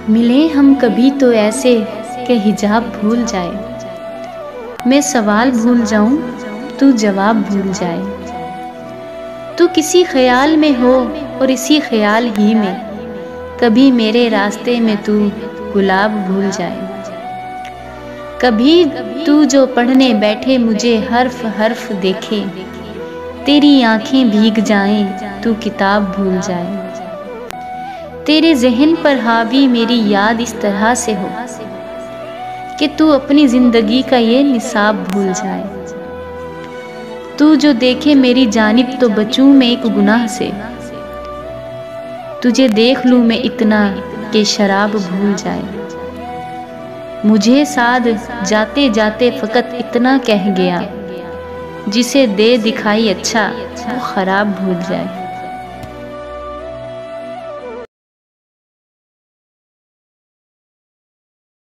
मिले हम कभी तो ऐसे कि हिजाब भूल जाए, मैं सवाल भूल जाऊं तू जवाब भूल जाए। तू किसी ख्याल में हो और इसी ख्याल ही में कभी मेरे रास्ते में तू गुलाब भूल जाए। कभी तू जो पढ़ने बैठे मुझे हर्फ हर्फ देखे, तेरी आंखें भीग जाएं तू किताब भूल जाए। तेरे ज़हन पर हावी मेरी याद इस तरह से हो कि तू अपनी ज़िंदगी का ये निसाब भूल जाए। तू जो देखे मेरी जानिब तो बचूं मैं एक गुनाह से, तुझे देख लूं मैं इतना कि शराब भूल जाए। मुझे साथ जाते जाते फ़कत इतना कह गया, जिसे दे दिखाई अच्छा वो ख़राब भूल जाए।